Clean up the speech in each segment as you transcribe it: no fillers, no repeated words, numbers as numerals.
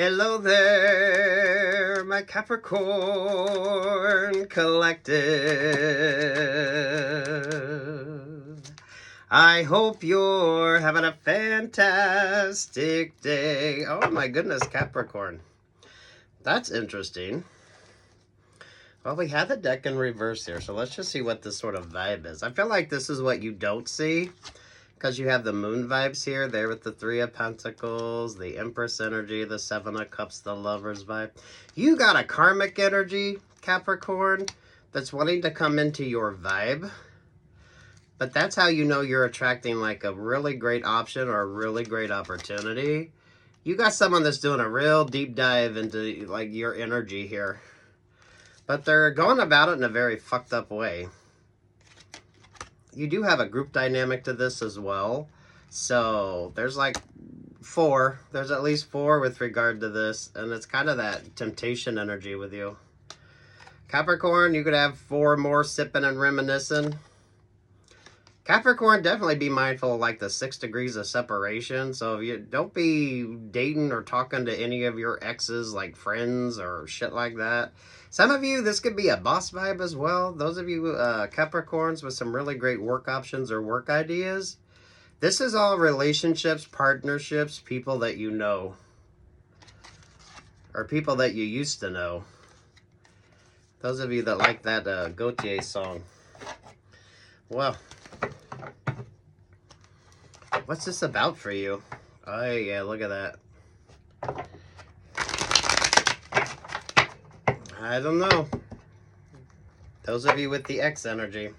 Hello there, my Capricorn Collective. I hope you're having a fantastic day. Oh my goodness, Capricorn. That's interesting. Well, we have the deck in reverse here, so let's just see what this sort of vibe is. I feel like this is what you don't see, because you have the moon vibes here, there with the Three of Pentacles, the Empress energy, the Seven of Cups, the Lovers vibe. You got a karmic energy, Capricorn, that's wanting to come into your vibe. But that's how you know you're attracting like a really great option or a really great opportunity. You got someone that's doing a real deep dive into like your energy here. But they're going about it in a very fucked up way. You do have a group dynamic to this as well. So there's like four. There's at least four with regard to this. And it's kind of that temptation energy with you. Capricorn, you could have four more sipping and reminiscing. Capricorn, definitely be mindful of like the 6 degrees of separation. So if you don't be dating or talking to any of your exes like friends or shit like that. Some of you, this could be a boss vibe as well. Those of you Capricorns with some really great work options or work ideas. This is all relationships, partnerships, people that you know. Or people that you used to know. Those of you that like that Gautier song. Well, what's this about for you? Oh yeah, look at that. I don't know. Those of you with the X energy.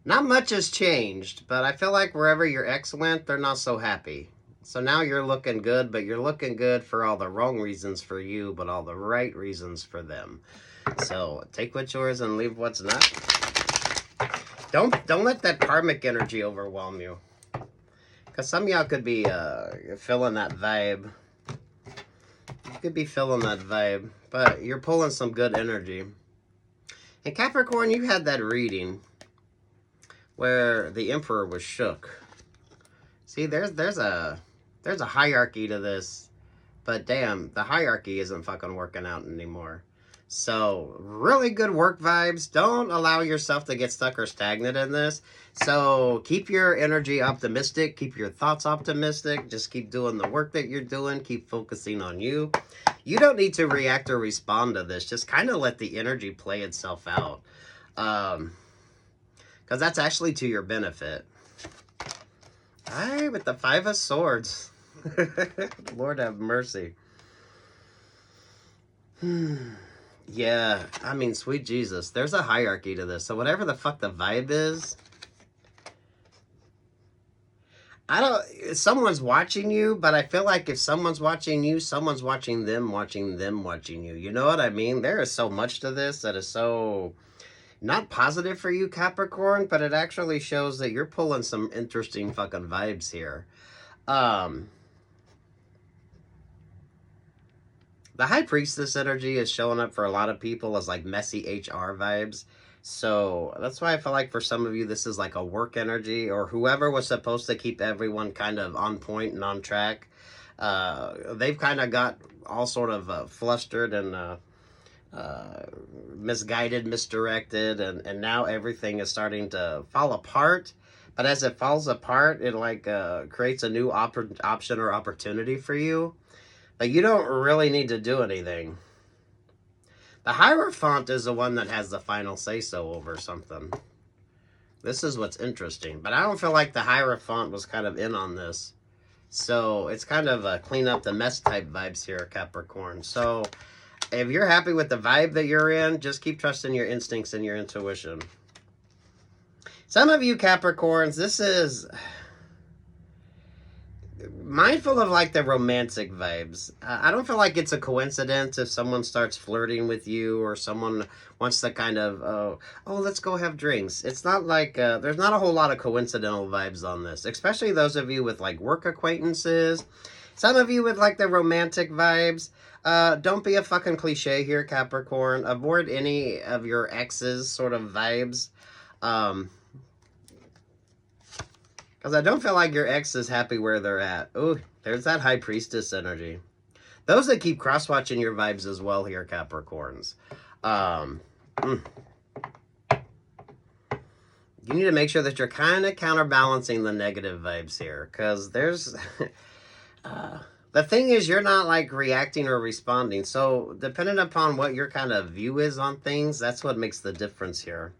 Not much has changed, but I feel like wherever your ex went, they're not so happy. So now you're looking good, but you're looking good for all the wrong reasons for you, but all the right reasons for them. So take what's yours and leave what's not. Don't let that karmic energy overwhelm you. Because some of y'all could be feeling that vibe. You could be feeling that vibe, but you're pulling some good energy. And Capricorn, you had that reading where the Emperor was shook. See, there's a hierarchy to this, but damn, the hierarchy isn't fucking working out anymore. So, really good work vibes. Don't allow yourself to get stuck or stagnant in this. So, keep your energy optimistic. Keep your thoughts optimistic. Just keep doing the work that you're doing. Keep focusing on you. You don't need to react or respond to this. Just kind of let the energy play itself out. Because that's actually to your benefit. Alright, with the Five of Swords. Lord have mercy. Yeah, I mean, sweet Jesus. There's a hierarchy to this. So whatever the fuck the vibe is, someone's watching you, but I feel like if someone's watching you, someone's watching them watching you. You know what I mean? There is so much to this that is so not positive for you, Capricorn, but it actually shows that you're pulling some interesting fucking vibes here. The High Priestess energy is showing up for a lot of people as like messy HR vibes. So that's why I feel like for some of you, this is like a work energy, or whoever was supposed to keep everyone kind of on point and on track. They've kind of got all sort of flustered and misguided, misdirected, and now everything is starting to fall apart. But as it falls apart, it like creates a new option or opportunity for you. But you don't really need to do anything. The Hierophant is the one that has the final say-so over something. This is what's interesting. But I don't feel like the Hierophant was kind of in on this. So it's kind of a clean up the mess type vibes here, Capricorn. So if you're happy with the vibe that you're in, just keep trusting your instincts and your intuition. Some of you Capricorns, this is mindful of like the romantic vibes. I don't feel like it's a coincidence if someone starts flirting with you or someone wants to kind of, oh, let's go have drinks. It's not like, there's not a whole lot of coincidental vibes on this, especially those of you with like work acquaintances. Some of you with like the romantic vibes. Don't be a fucking cliche here, Capricorn. Avoid any of your exes sort of vibes. Because I don't feel like your ex is happy where they're at. Ooh, There's that High Priestess energy. Those that keep cross-watching your vibes as well here, Capricorns. You need to make sure that you're kind of counterbalancing the negative vibes here, because there's... the thing is, you're not like reacting or responding. So depending upon what your kind of view is on things, that's what makes the difference here.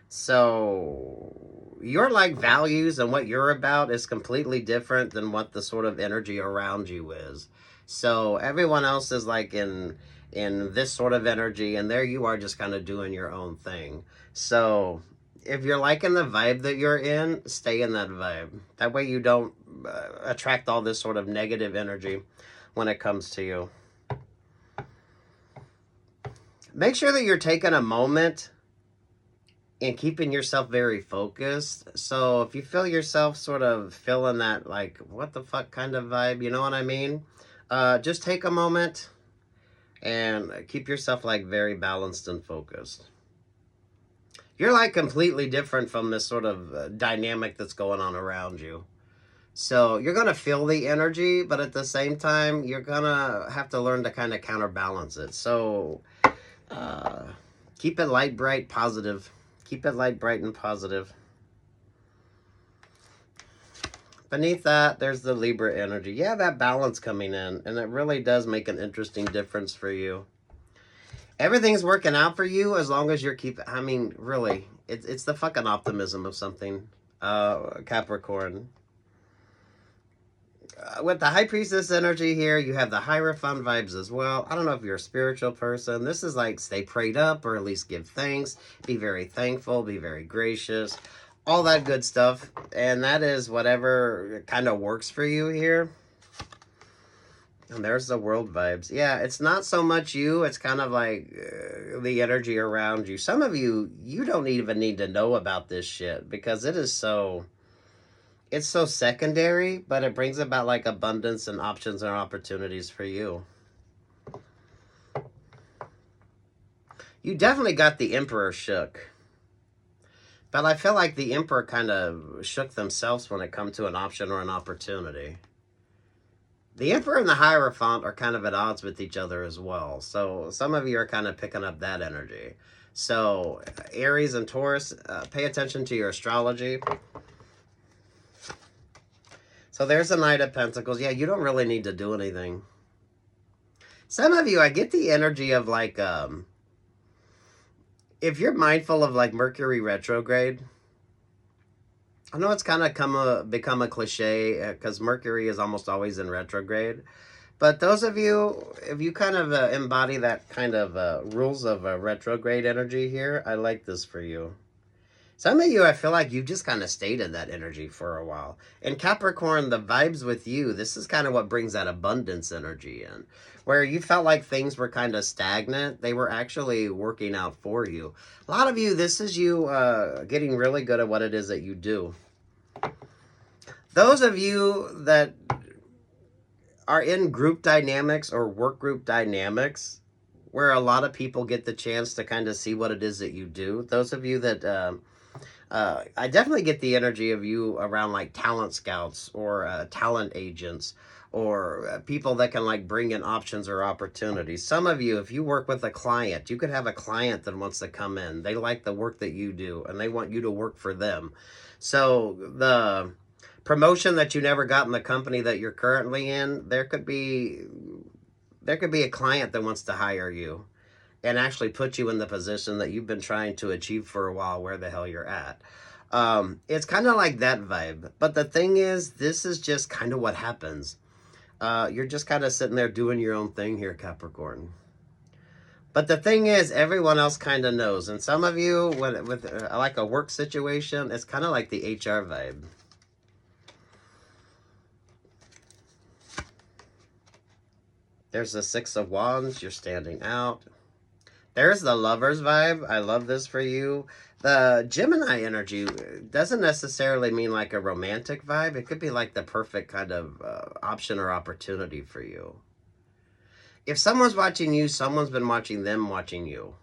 So your like values and what you're about is completely different than what the sort of energy around you is. So everyone else is like in this sort of energy, and there you are just kind of doing your own thing. So if you're liking the vibe that you're in, stay in that vibe. That way you don't attract all this sort of negative energy when it comes to you. Make sure that you're taking a moment and keeping yourself very focused. So if you feel yourself sort of feeling that like, what the fuck kind of vibe, you know what I mean? Just take a moment and keep yourself like very balanced and focused. You're like completely different from this sort of dynamic that's going on around you. So you're going to feel the energy, but at the same time, you're going to have to learn to kind of counterbalance it. So keep it light, bright, positive. Keep it light, bright, and positive. Beneath that, there's the Libra energy. Yeah, that balance coming in, and it really does make an interesting difference for you. Everything's working out for you as long as you're I mean, really, it's the fucking optimism of something, Capricorn. With the High Priestess energy here, you have the Hierophant vibes as well. I don't know if you're a spiritual person. This is like stay prayed up, or at least give thanks. Be very thankful. Be very gracious. All that good stuff. And that is whatever kind of works for you here. And there's the world vibes. Yeah, it's not so much you. It's kind of like the energy around you. Some of you, you don't even need to know about this shit, because it is so... It's so secondary, but it brings about like abundance and options and opportunities for you. You definitely got the Emperor shook. But I feel like the Emperor kind of shook themselves when it comes to an option or an opportunity. The Emperor and the Hierophant are kind of at odds with each other as well. So some of you are kind of picking up that energy. So Aries and Taurus, pay attention to your astrology. So there's the Knight of Pentacles. Yeah, you don't really need to do anything. Some of you, I get the energy of like, if you're mindful of like Mercury retrograde, I know it's kind of become a cliche because Mercury is almost always in retrograde. But those of you, if you kind of embody that kind of rules of retrograde energy here, I like this for you. Some of you, I feel like you just kind of stayed in that energy for a while. And Capricorn, the vibes with you, this is kind of what brings that abundance energy in. Where you felt like things were kind of stagnant, they were actually working out for you. A lot of you, this is you getting really good at what it is that you do. Those of you that are in group dynamics or work group dynamics, where a lot of people get the chance to kind of see what it is that you do. Those of you that... I definitely get the energy of you around like talent scouts or talent agents or people that can like bring in options or opportunities. Some of you, if you work with a client, you could have a client that wants to come in. They like the work that you do and they want you to work for them. So the promotion that you never got in the company that you're currently in, there could be a client that wants to hire you and actually put you in the position that you've been trying to achieve for a while, where the hell you're at. It's kind of like that vibe. But the thing is, this is just kind of what happens. You're just kind of sitting there doing your own thing here, Capricorn. But the thing is, everyone else kind of knows. And some of you, with like a work situation, it's kind of like the HR vibe. There's the Six of Wands. You're standing out. There's the Lovers vibe. I love this for you. The Gemini energy doesn't necessarily mean like a romantic vibe. It could be like the perfect kind of option or opportunity for you. If someone's watching you, someone's been watching them watching you.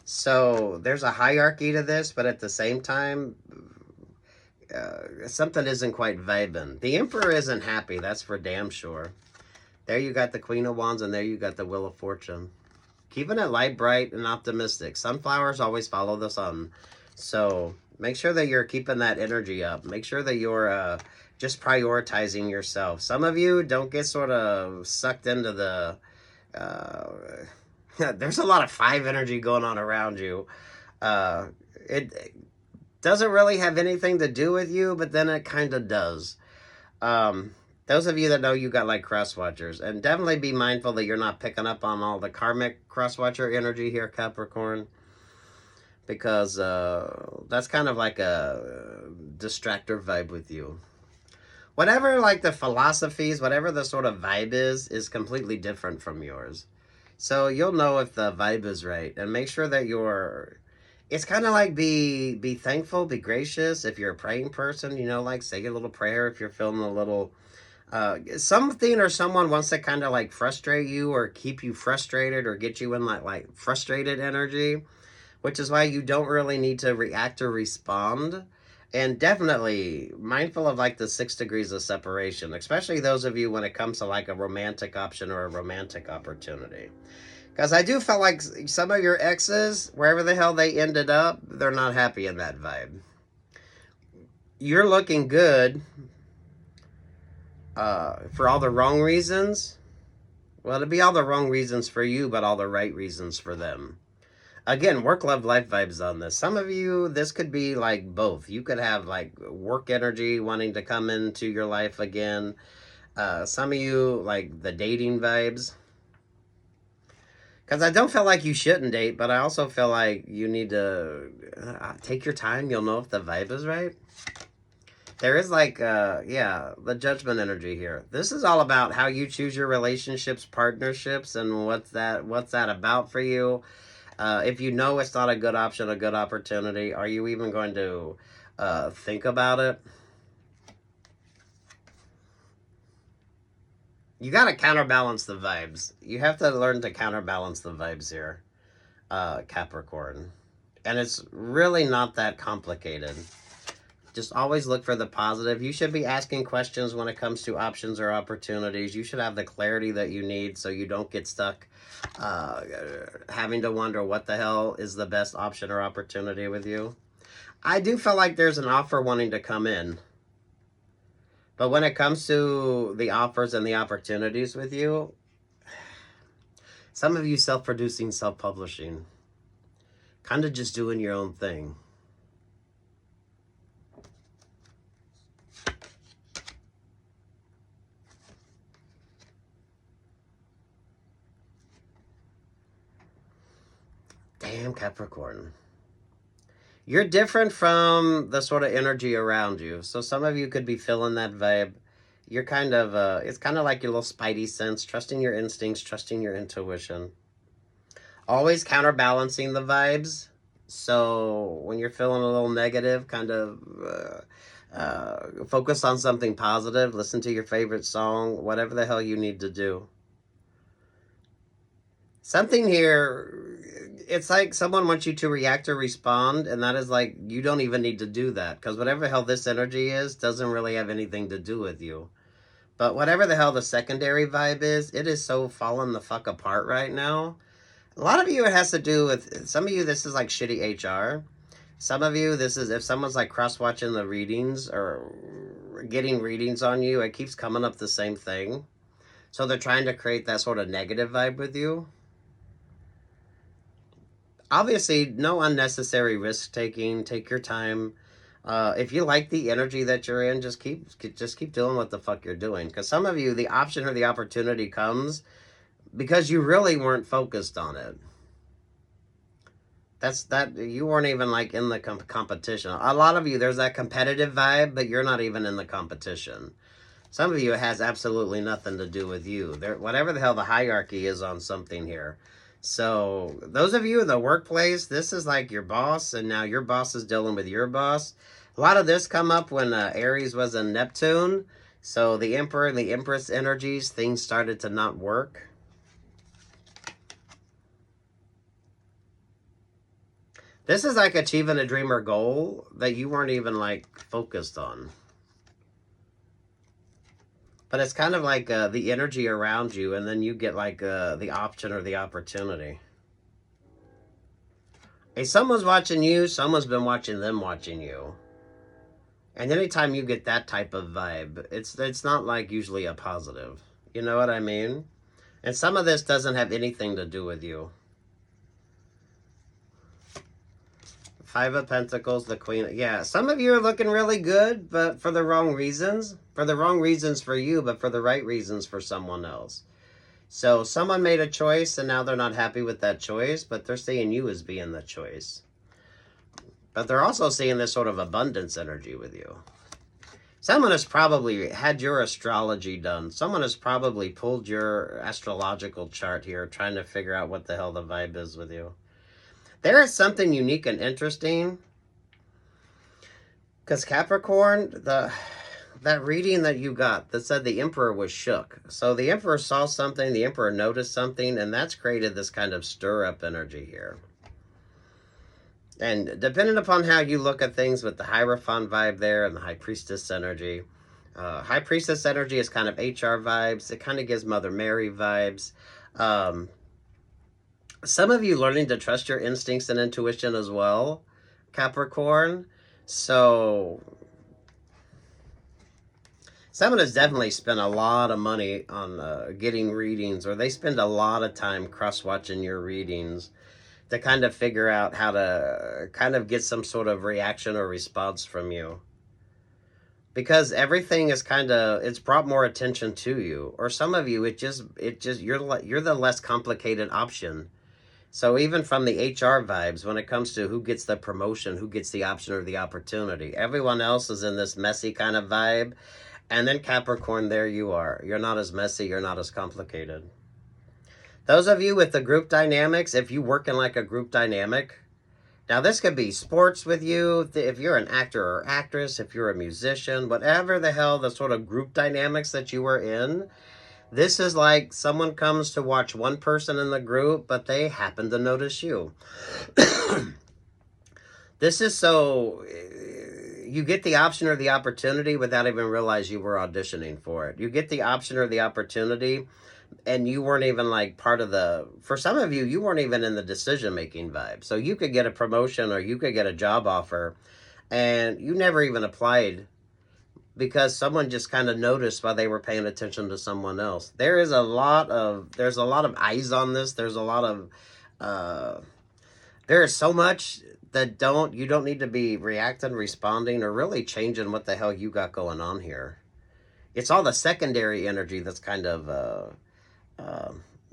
So there's a hierarchy to this, but at the same time, something isn't quite vibing. The Emperor isn't happy, that's for damn sure. There you got the Queen of Wands, and there you got the Wheel of Fortune. Keeping it light, bright, and optimistic. Sunflowers always follow the sun. So make sure that you're keeping that energy up. Make sure that you're just prioritizing yourself. Some of you don't get sort of sucked into the... there's a lot of 5 energy going on around you. It doesn't really have anything to do with you, but then it kind of does. Those of you that know you got like cross-watchers, and definitely be mindful that you're not picking up on all the karmic cross-watcher energy here, Capricorn, because that's kind of like a distractor vibe with you. Whatever like the philosophies, whatever the sort of vibe is completely different from yours. So you'll know if the vibe is right, and make sure that you're... It's kind of like be thankful, be gracious. If you're a praying person, you know, like say a little prayer if you're feeling a little... something or someone wants to kind of like frustrate you or keep you frustrated or get you in like frustrated energy, which is why you don't really need to react or respond. And definitely mindful of like the 6 degrees of separation, especially those of you when it comes to like a romantic option or a romantic opportunity. Because I do feel like some of your exes, wherever the hell they ended up, they're not happy in that vibe. You're looking good for all the wrong reasons. Well, it'd be all the wrong reasons for you, but all the right reasons for them. Again, work, love, life vibes on this. Some of you, this could be like both. You could have like work energy wanting to come into your life again. Some of you, like the dating vibes. Because I don't feel like you shouldn't date, but I also feel like you need to take your time. You'll know if the vibe is right. There is like, yeah, the judgment energy here. This is all about how you choose your relationships, partnerships, and what's that about for you. If you know it's not a good option, a good opportunity, are you even going to think about it? You got to counterbalance the vibes. You have to learn to counterbalance the vibes here, Capricorn. And it's really not that complicated. Just always look for the positive. You should be asking questions when it comes to options or opportunities. You should have the clarity that you need so you don't get stuck having to wonder what the hell is the best option or opportunity with you. I do feel like there's an offer wanting to come in. But when it comes to the offers and the opportunities with you, some of you self-producing, self-publishing, kind of just doing your own thing. Damn, Capricorn. You're different from the sort of energy around you. So some of you could be feeling that vibe. You're kind of, it's kind of like your little spidey sense, trusting your instincts, trusting your intuition. Always counterbalancing the vibes. So when you're feeling a little negative, kind of focus on something positive. Listen to your favorite song, whatever the hell you need to do. Something here, it's like someone wants you to react or respond, and that is like, you don't even need to do that, because whatever the hell this energy is doesn't really have anything to do with you. But whatever the hell the secondary vibe is, it is so falling the fuck apart right now. A lot of you, it has to do with, some of you, this is like shitty HR. Some of you, this is if someone's like cross-watching the readings or getting readings on you, it keeps coming up the same thing. So they're trying to create that sort of negative vibe with you. Obviously, no unnecessary risk-taking. Take your time. If you like the energy that you're in, just keep doing what the fuck you're doing. Because some of you, the option or the opportunity comes because you really weren't focused on it. You weren't even like in the competition. A lot of you, there's that competitive vibe, but you're not even in the competition. Some of you, it has absolutely nothing to do with you. Whatever the hell the hierarchy is on something here. So those of you in the workplace, this is like your boss, and now your boss is dealing with your boss. A lot of this come up when Aries was in Neptune. So the Emperor and the Empress energies, things started to not work. This is like achieving a dream or goal that you weren't even like focused on. But it's kind of like the energy around you, and then you get like the option or the opportunity. Hey, someone's watching you, someone's been watching them watching you. And anytime you get that type of vibe, it's not like usually a positive. You know what I mean? And some of this doesn't have anything to do with you. Five of Pentacles, the Queen. Yeah, some of you are looking really good, but for the wrong reasons. For the wrong reasons for you, but for the right reasons for someone else. So someone made a choice, and now they're not happy with that choice, but they're seeing you as being the choice. But they're also seeing this sort of abundance energy with you. Someone has probably had your astrology done. Someone has probably pulled your astrological chart here, trying to figure out what the hell the vibe is with you. There is something unique and interesting. Because Capricorn, that reading that you got that said the Emperor was shook. So the Emperor saw something, the Emperor noticed something, and that's created this kind of stir-up energy here. And depending upon how you look at things with the Hierophant vibe there and the High Priestess energy, High Priestess energy is kind of HR vibes. It kind of gives Mother Mary vibes. Some of you learning to trust your instincts and intuition as well, Capricorn. So someone has definitely spent a lot of money on getting readings, or they spend a lot of time cross-watching your readings to kind of figure out how to kind of get some sort of reaction or response from you. Because everything is kind of, it's brought more attention to you. Or some of you, you're the less complicated option. So even from the HR vibes, when it comes to who gets the promotion, who gets the option or the opportunity, everyone else is in this messy kind of vibe. And then Capricorn, there you are. You're not as messy, you're not as complicated. Those of you with the group dynamics, if you work in like a group dynamic, now this could be sports with you, if you're an actor or actress, if you're a musician, whatever the hell the sort of group dynamics that you were in, this is like someone comes to watch one person in the group, but they happen to notice you. This is so you get the option or the opportunity without even realize you were auditioning for it. You get the option or the opportunity, and you weren't even like part of the, for some of you, you weren't even in the decision-making vibe. So you could get a promotion or you could get a job offer, and you never even applied because someone just kind of noticed while they were paying attention to someone else. There's a lot of eyes on this. There's a lot of, there is so much that you don't need to be reacting, responding, or really changing what the hell you got going on here. It's all the secondary energy that's kind of,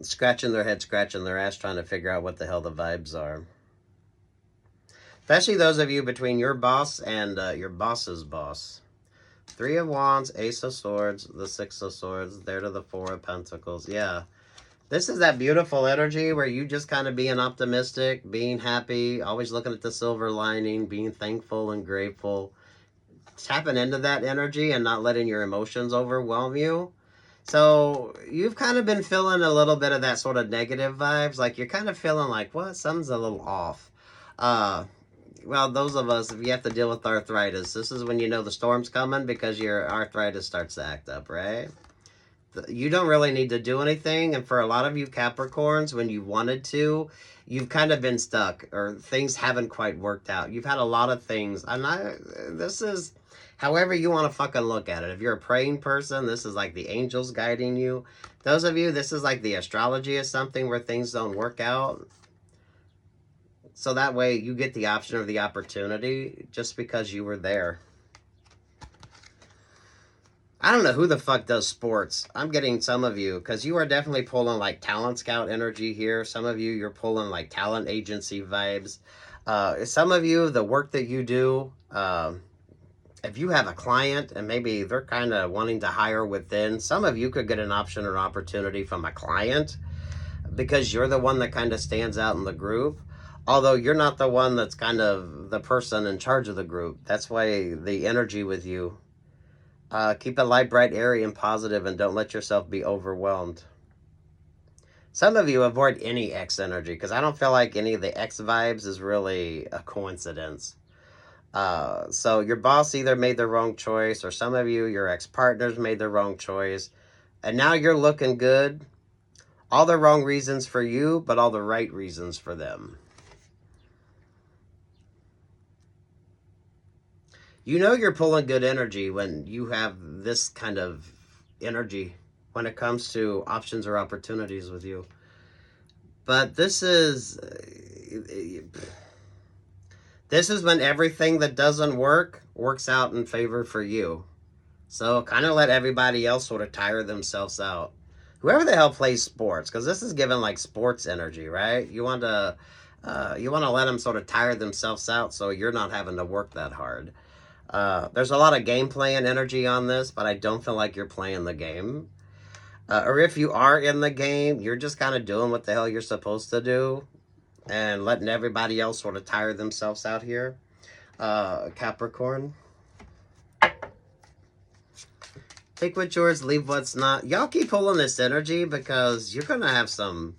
scratching their head, scratching their ass, trying to figure out what the hell the vibes are. Especially those of you between your boss and your boss's boss. Three of Wands, Ace of Swords, the Six of Swords, there to the Four of Pentacles. Yeah. This is that beautiful energy where you just kind of being optimistic, being happy, always looking at the silver lining, being thankful and grateful. Tapping into that energy and not letting your emotions overwhelm you. So you've kind of been feeling a little bit of that sort of negative vibes. Like you're kind of feeling like, what? Something's a little off. Well, those of us, if you have to deal with arthritis, this is when you know the storm's coming because your arthritis starts to act up, right? You don't really need to do anything. And for a lot of you Capricorns, when you wanted to, you've kind of been stuck or things haven't quite worked out. You've had a lot of things. This is however you want to fucking look at it. If you're a praying person, this is like the angels guiding you. Those of you, this is like the astrology is something where things don't work out. So that way you get the option or the opportunity just because you were there. I don't know who the fuck does sports. I'm getting some of you, because you are definitely pulling like talent scout energy here. Some of you, you're pulling like talent agency vibes. Some of you, the work that you do, if you have a client and maybe they're kind of wanting to hire within, some of you could get an option or opportunity from a client because you're the one that kind of stands out in the group. Although you're not the one that's kind of the person in charge of the group. That's why the energy with you. Keep it light, bright, airy, and positive, and don't let yourself be overwhelmed. Some of you avoid any X energy because I don't feel like any of the X vibes is really a coincidence. So your boss either made the wrong choice, or some of you, your ex-partners made the wrong choice, and now you're looking good. All the wrong reasons for you, but all the right reasons for them. You know you're pulling good energy when you have this kind of energy when it comes to options or opportunities with you. But this is when everything that doesn't work works out in favor for you. So kind of let everybody else sort of tire themselves out. Whoever the hell plays sports, because this is given like sports energy, right? You want to let them sort of tire themselves out so you're not having to work that hard. There's a lot of game playing energy on this, but I don't feel like you're playing the game. Or if you are in the game, you're just kind of doing what the hell you're supposed to do and letting everybody else sort of tire themselves out here. Capricorn. Take what's yours, leave what's not. Y'all keep pulling this energy because you're going to have some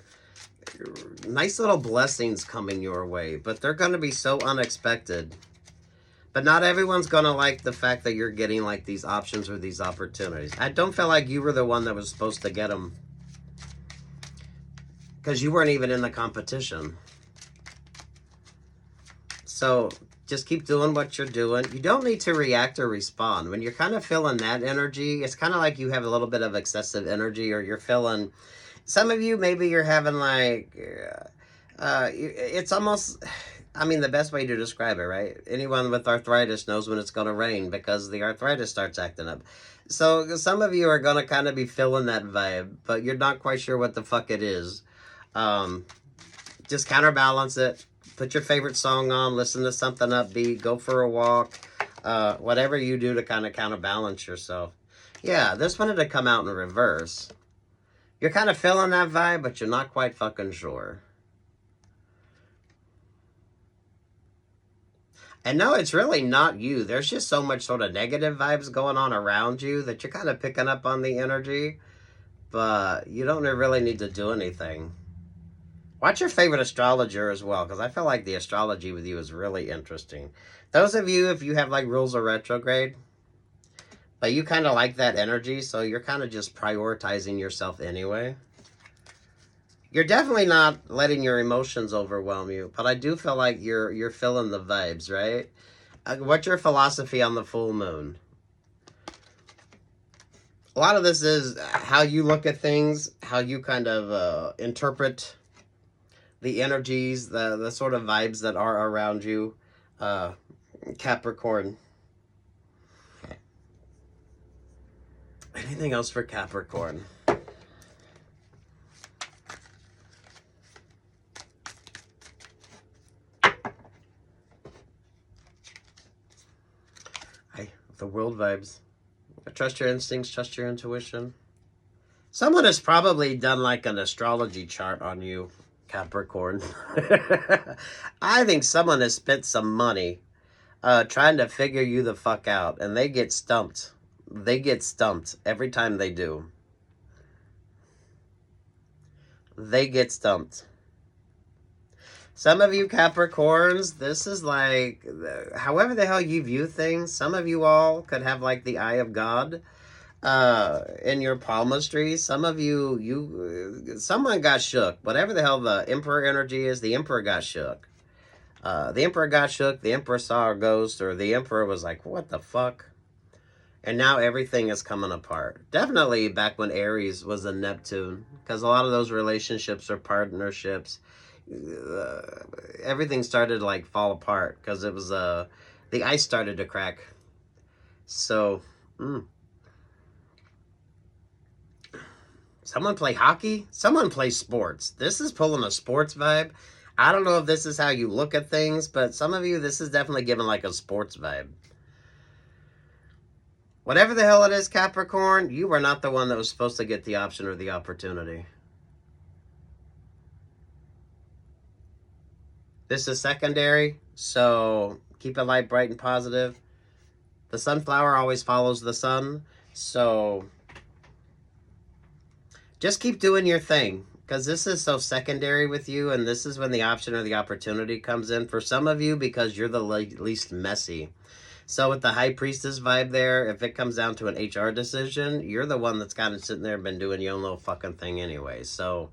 nice little blessings coming your way, but they're going to be so unexpected. But not everyone's going to like the fact that you're getting like these options or these opportunities. I don't feel like you were the one that was supposed to get them because you weren't even in the competition. So just keep doing what you're doing. You don't need to react or respond. When you're kind of feeling that energy, it's kind of like you have a little bit of excessive energy, or you're feeling, some of you, maybe you're having like, it's almost, I mean, the best way to describe it, right? Anyone with arthritis knows when it's going to rain because the arthritis starts acting up. So some of you are going to kind of be feeling that vibe, but you're not quite sure what the fuck it is. Just counterbalance it. Put your favorite song on, listen to something upbeat, go for a walk, whatever you do to kind of counterbalance yourself. Yeah, this wanted to come out in reverse. You're kind of feeling that vibe, but you're not quite fucking sure. And no, it's really not you. There's just so much sort of negative vibes going on around you that you're kind of picking up on the energy, but you don't really need to do anything. Watch your favorite astrologer as well, because I feel like the astrology with you is really interesting. Those of you, if you have like rules of retrograde, but you kind of like that energy, so you're kind of just prioritizing yourself anyway. You're definitely not letting your emotions overwhelm you, but I do feel like you're feeling the vibes, right? What's your philosophy on the full moon? A lot of this is how you look at things, how you kind of interpret the energies, the sort of vibes that are around you. Capricorn. Anything else for Capricorn? The world vibes. Trust your instincts, trust your intuition. Someone has probably done like an astrology chart on you, Capricorn. I think someone has spent some money trying to figure you the fuck out, and they get stumped. They get stumped every time they do. They get stumped. Some of you Capricorns, this is like, however the hell you view things, some of you all could have like the eye of God in your palmistry. Some of you, someone got shook. Whatever the hell the Emperor energy is, the Emperor got shook. The Emperor got shook, the Emperor saw a ghost, or the Emperor was like, what the fuck? And now everything is coming apart. Definitely back when Aries was a Neptune, because a lot of those relationships or partnerships, everything started to like fall apart because it was the ice started to crack. So someone play hockey, someone play sports. This is pulling a sports vibe. I don't know if this is how you look at things, but some of you, this is definitely giving like a sports vibe. Whatever the hell it is, Capricorn, you were not the one that was supposed to get the option or the opportunity. This is secondary, so keep it light, bright, and positive. The sunflower always follows the sun, so just keep doing your thing. Because this is so secondary with you, and this is when the option or the opportunity comes in. For some of you, because you're the least messy. So with the High Priestess vibe there, if it comes down to an HR decision, you're the one that's kind of sitting there and been doing your own little fucking thing anyway. So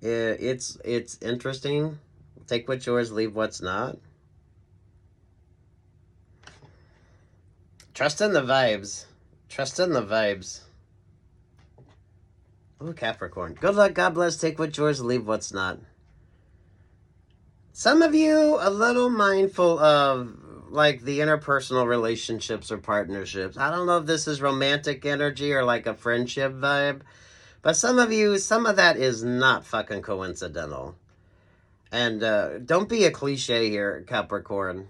it's interesting. Take what's yours, leave what's not. Trust in the vibes. Trust in the vibes. Oh, Capricorn. Good luck, God bless, take what's yours, leave what's not. Some of you a little mindful of like the interpersonal relationships or partnerships. I don't know if this is romantic energy or like a friendship vibe, but some of you, some of that is not fucking coincidental. And don't be a cliche here, Capricorn.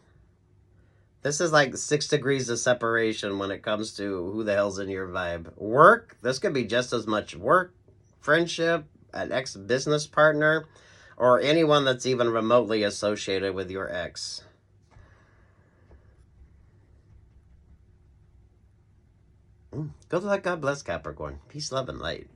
This is like 6 degrees of separation when it comes to who the hell's in your vibe. Work, this could be just as much work, friendship, an ex-business partner, or anyone that's even remotely associated with your ex. Good luck, God bless, Capricorn. Peace, love, and light.